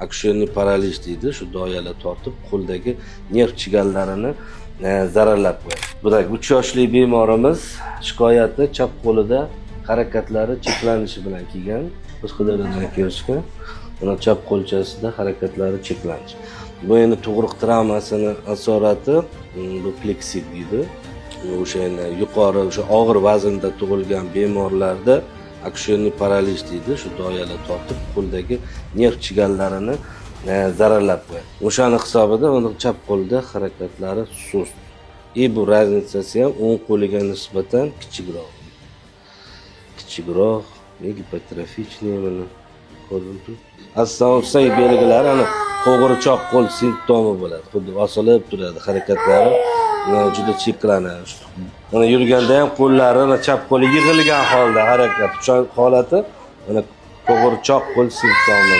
aksiyonniy paraliz deydi, shu doyalar tortib qo'ldagi nerv chiganlarini zararlab qo'yadi. Bu 3 yoshli bemorimiz shikoyati chap qo'lida harakatlari cheklanishi bilan kelgan. Biz qidiruvdan ko'rishgan. Buni chap qo'lchasida harakatlari cheklanish. Bu endi tug'ruq travmasini asorati bu pleksit deydi. O'sha endi yuqori o'sha og'ir vaznda tug'ilgan bemorlarda aksiyonniy paraliz deydi, shu doyalar tortib qo'ldagi nerv chiganlarini zararlab qo'yadi. O'shani hisobida uni chap qo'lda harakatlari sust. Bu razницasi ham o'ng qo'liga nisbatan kichikroq. Gipotrofichniy mana ko'rinib. Asosiy belgilari ana qo'g'irchoq qo'l simptomi bo'ladi. Xuddi osilib turadi, harakatlari juda cheklanadi. Mana yurganda ham qo'llari chap qo'li yig'ilgan holda harakat. Shu holati mana qo'g'irchoq qo'l simptomi.